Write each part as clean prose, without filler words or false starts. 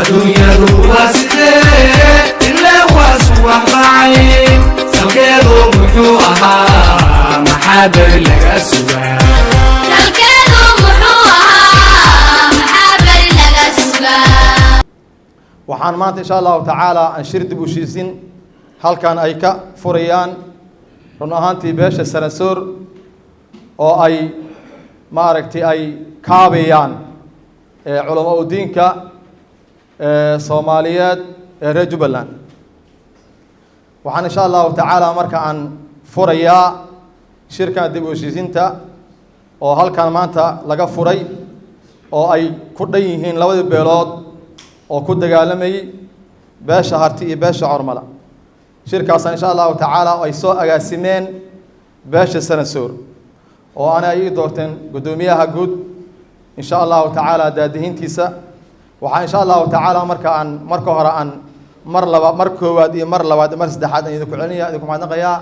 الدنيا واسدة إلا واسوح معي سلكيدو محوها محابر لك أسوأ سلكيدو محوها محابر لك أسوأ waxaan maanta insha Allah taala aan shir dib u heshiisin halkan ay ka furayaan run ahaantii beesha Sanasoor oo ay maaragtay ay kaabayaan culamo diinka Soomaaliyeed ee reer Jubbaland waxaan insha Allah taala marka aan furayaa shirkan dib u heshiisinta oo halkan maanta laga furay oo ay ku dhan yihiin labada beelood oo ku dagaalamay beesha harti iyo beesha Ormala shirkaas insha Allah taala ay soo agaasimeen beesha Sanasoor oo ana ay doorteen gudoomiyaha guud insha Allah taala daadihintiisa waxa insha Allah taala marka hore aan mar koowaad iyo mar labaad mar saddexaad aan idinku celinayaa idinku mahadnaqayaa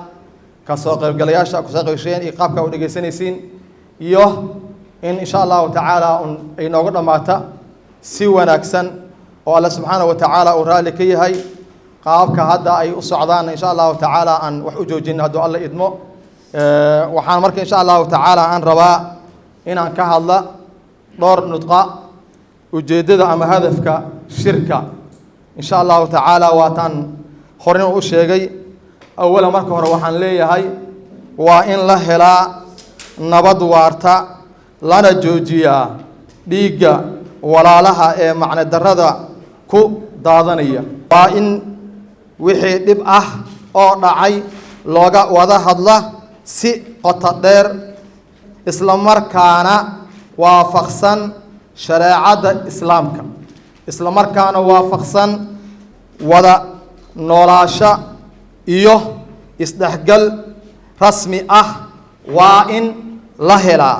ka soo qaybgalayaasha ku soo qaybsheen iyo qaabka u dhageysanaysiin iyo in insha Allah taala ay nooga dhamaata si wanaagsan oo Allah subhanahu wa ta'ala uu raali ka yahay qaabka hadda ay u socdaan insha Allah ta'ala aan wax u joojin hadoo Allah idmo waxaan marka insha Allah ta'ala aan rabaa in aan ka hadla dhowr nudqa ujeedada ama hadafka shirka insha Allah ta'ala waatan horena u sheegay awala marka hore waxaan leeyahay waa in la helaa nabad waarta lana joojiyaa dhiigga walaalaha ee macna darada ku daadanaya waa in wixii dhib ah oo dhacay looga wada hadla si qoto dheer isla markaana waafaqsan shariicada islaamka isla markaana waafaqsan wada noolaasho iyo isdhexgal rasmi ah waa in la helaa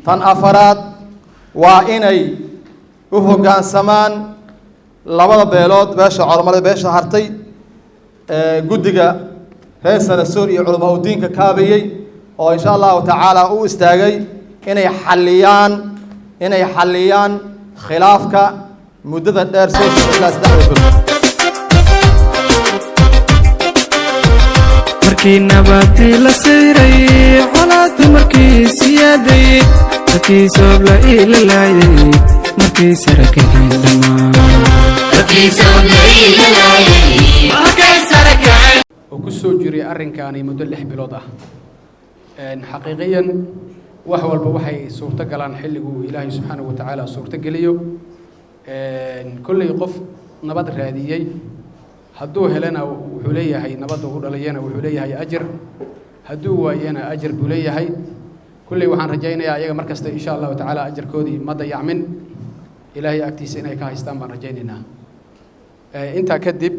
tan afaraad waa inay u hoggaansamaan labada beelood beesha Ormala beesha hartay guddiga reer Sanasoor iyo culamo diinka kaabayay oo insha Allah taala u istaagay inay xaliyaan khilaafka muddada dheer soo socda markii nabadii la siiray colaad markii siyaaday markii soob la ilaayay markii sarakeen dhamaan markii soob la ilaayay markii sarakeen oo ku soo jiray arrinkaani muddo 6 bilood ah xaqiiqiyan wax walba waxay suurta galaan xilligu Ilaahay subhanahu wa ta'ala suurta geliyo kulli qof nabad raadiyay hadduu helana wuxuu leeyahay nabad uu dhalayana wuxuu leeyahay ajir hadduu waayana ajir buu leeyahay kulli waxaan rajaynayaa ayaga markasta insha Allah ta'ala ajirkoodii ma dayacmin Ilaahay agtiisa inay ka haystaan baan rajaynaynaa inta kadib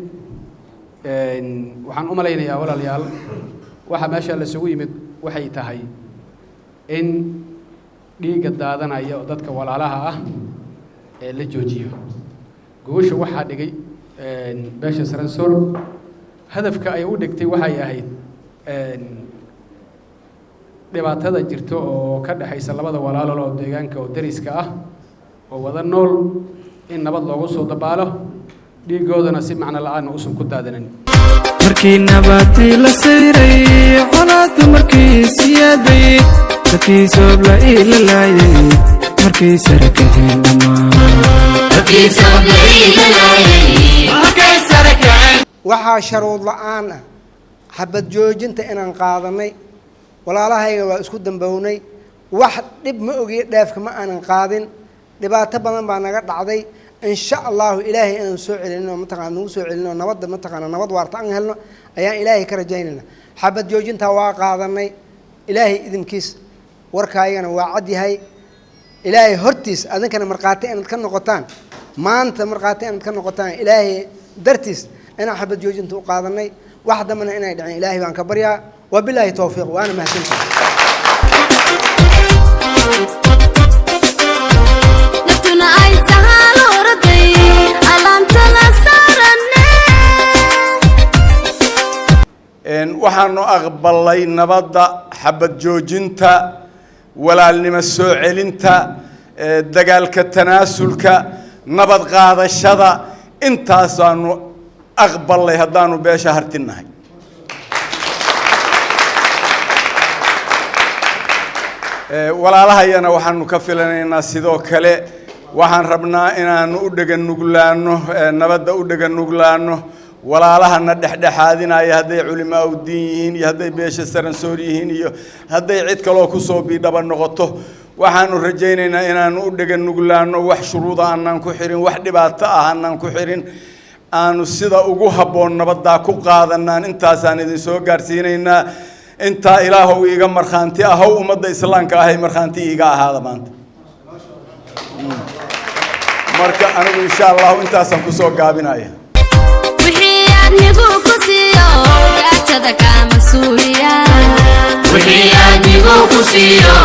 waxaan u malaynayaa walaalayaal waxa meesha la isugu yimid waxay tahay in dhiiga daadanaya oo dadka walaalaha ah ee la joojiyo goosha waxa dhigay beesha Sanasoor hadafka ay u dhigtay waxay ahayd dhibaatada jirto oo ka dhaxaysa labada walaalo oo deegaanka oo dariska ah oo wada nool in nabad loogu soo dabaalo dhiigoodana si macna la'aan u soo ku daadanan markii nabadii la siiray colaad markii siyaaday markii soob la ilaayay markii sarakeen dhamaan markii soob la ilaayay markii sarakeen waxaa sharuud la'aan ah xabad joojinta inaan qaadanay walaalahayga waa isku dambownay wax dhib ma ogi dhaafka ma aanan qaadin dhibaato badan baa naga dhacday insha Allah ilaahay inaan soo celino mataqaan nagu soo celino nabad mataqaan nabad waarta aan helno ayaan ilaahay ka rajaynayna xabad joojinta waa qaadanay ilaahay idinkiis warkaayana waa cad yahay ilaahay hortiis adinkana marqaati inaad ka noqotaan maanta marqaati inaad ka noqotaan ilaahay dartiis inaan xabad joojinta u qaadanay wax damana inay dhaceen ilaahay baan ka baryaa wabillahi tawfiiq waana mahadsantahay naftuna ay sahalo raday alaanta la saarane waxaanu aqbalay nabadda xabad joojinta walaalnimo soo celinta dagaalka tanaasulka nabad qaadashada intaasaanu aqbalay haddaanu beesha hartinahay walaalahayana waxaanu ka filanaynaa sidoo kale waxaan rabnaa inaanu u dhagan nuglaano nabadda u dhagan nuglaano walaalahana dhexdhexaadinaya hadday culimaa u diin yihiin iyo hadday beesha saransoor yihiin iyo hadday cid kaloo kusoo biidhaba noqoto waxaanu rajaynaynaa inaanu u dhagan nuglaano wax shuruuda aanaan ku xirin wax dhibaato ah aanaan ku xirin aanu sida ugu habboon nabaddaa ku qaadanaan intaasaan idin soo gaarsiinaynaa intaa ilaahow iiga markhaanti ahow ummadda islaamka ahay markhaanti iiga ahaada maanta marka anigu insha allahu intaasaan kusoo gaabinaya wixii aadnigu ku siiyo gaajada kama suuliya wixii aadnigu ku siiyo